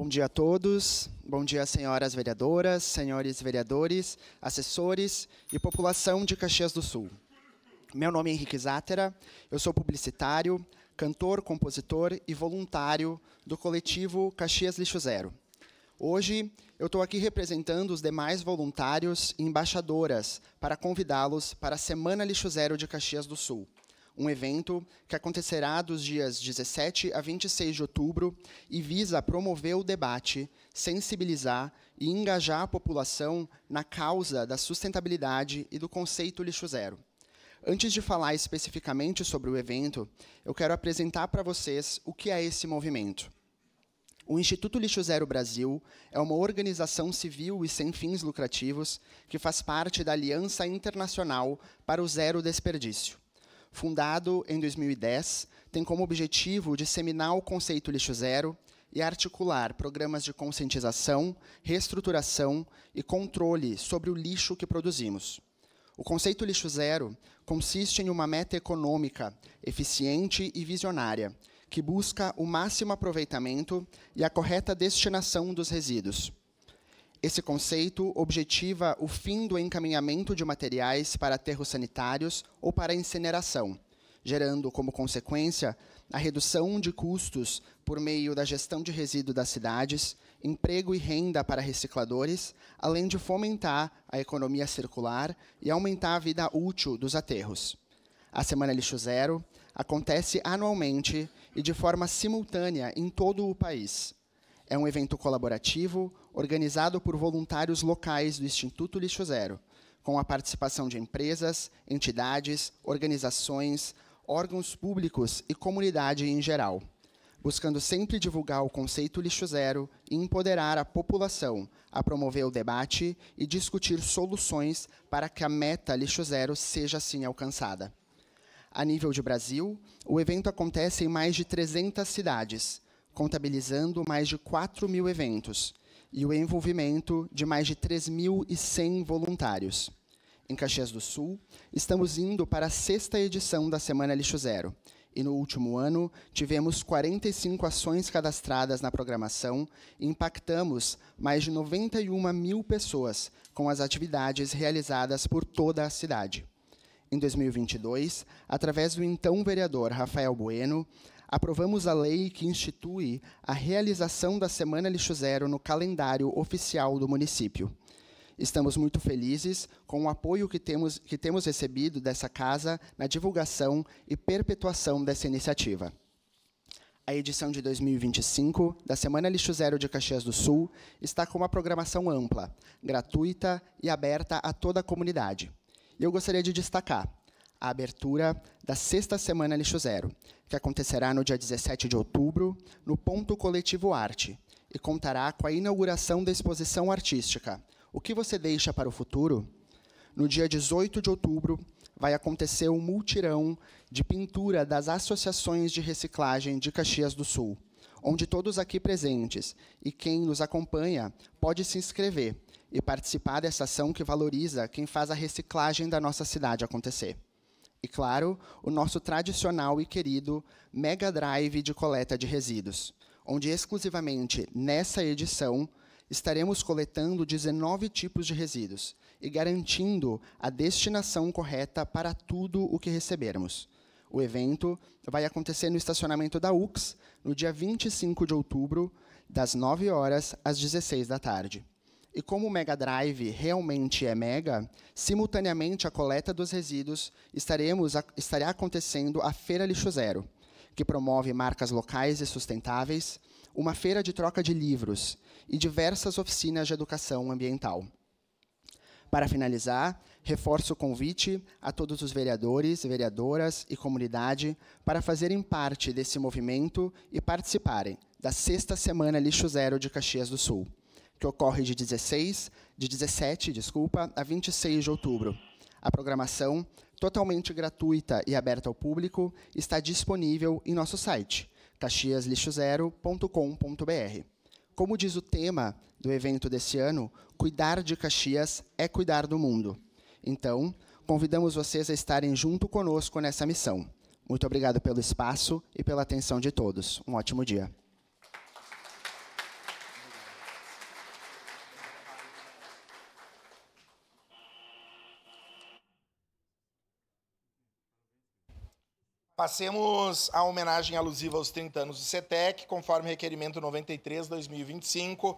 Bom dia a todos, bom dia senhoras vereadoras, senhores vereadores, assessores e população de Caxias do Sul. Meu nome é Henrique Zátera, eu sou publicitário, cantor, compositor e voluntário do coletivo Caxias Lixo Zero. Hoje, eu estou aqui representando os demais voluntários e embaixadoras para convidá-los para a Semana Lixo Zero de Caxias do Sul, um evento que acontecerá dos dias 17 a 26 de outubro e visa promover o debate, sensibilizar e engajar a população na causa da sustentabilidade e do conceito lixo zero. Antes de falar especificamente sobre o evento, eu quero apresentar para vocês o que é esse movimento. O Instituto Lixo Zero Brasil é uma organização civil e sem fins lucrativos que faz parte da Aliança Internacional para o Zero Desperdício. Fundado em 2010, tem como objetivo disseminar o conceito lixo zero e articular programas de conscientização, reestruturação e controle sobre o lixo que produzimos. O conceito lixo zero consiste em uma meta econômica eficiente e visionária, que busca o máximo aproveitamento e a correta destinação dos resíduos. Esse conceito objetiva o fim do encaminhamento de materiais para aterros sanitários ou para incineração, gerando como consequência a redução de custos por meio da gestão de resíduos das cidades, emprego e renda para recicladores, além de fomentar a economia circular e aumentar a vida útil dos aterros. A Semana Lixo Zero acontece anualmente e de forma simultânea em todo o país. É um evento colaborativo, organizado por voluntários locais do Instituto Lixo Zero, com a participação de empresas, entidades, organizações, órgãos públicos e comunidade em geral, buscando sempre divulgar o conceito lixo zero e empoderar a população a promover o debate e discutir soluções para que a meta lixo zero seja assim alcançada. A nível de Brasil, o evento acontece em mais de 300 cidades, contabilizando mais de 4.000 eventos e o envolvimento de mais de 3.100 voluntários. Em Caxias do Sul, estamos indo para a 6ª edição da Semana Lixo Zero, e no último ano tivemos 45 ações cadastradas na programação e impactamos mais de 91.000 pessoas com as atividades realizadas por toda a cidade. Em 2022, através do então vereador Rafael Bueno, aprovamos a lei que institui a realização da Semana Lixo Zero no calendário oficial do município. Estamos muito felizes com o apoio que temos recebido dessa casa na divulgação e perpetuação dessa iniciativa. A edição de 2025 da Semana Lixo Zero de Caxias do Sul está com uma programação ampla, gratuita e aberta a toda a comunidade. E eu gostaria de destacar a abertura da 6ª Semana Lixo Zero, que acontecerá no dia 17 de outubro, no Ponto Coletivo Arte, e contará com a inauguração da exposição artística O que você deixa para o futuro? No dia 18 de outubro, vai acontecer um multirão de pintura das associações de reciclagem de Caxias do Sul, onde todos aqui presentes e quem nos acompanha pode se inscrever e participar dessa ação que valoriza quem faz a reciclagem da nossa cidade acontecer. E, claro, o nosso tradicional e querido Mega Drive de coleta de resíduos, onde exclusivamente nessa edição estaremos coletando 19 tipos de resíduos e garantindo a destinação correta para tudo o que recebermos. O evento vai acontecer no estacionamento da UX, no dia 25 de outubro, das 9 horas às 16 da tarde. E como o Mega Drive realmente é mega, simultaneamente à coleta dos resíduos, estará acontecendo a Feira Lixo Zero, que promove marcas locais e sustentáveis, uma feira de troca de livros e diversas oficinas de educação ambiental. Para finalizar, reforço o convite a todos os vereadores, vereadoras e comunidade para fazerem parte desse movimento e participarem da 6ª Semana Lixo Zero de Caxias do Sul, que ocorre de 17 a 26 de outubro. A programação, totalmente gratuita e aberta ao público, está disponível em nosso site, caxiaslixozero.com.br. Como diz o tema do evento desse ano, cuidar de Caxias é cuidar do mundo. Então, convidamos vocês a estarem junto conosco nessa missão. Muito obrigado pelo espaço e pela atenção de todos. Um ótimo dia. Passemos a homenagem alusiva aos 30 anos do CETEC, conforme requerimento 93/2025,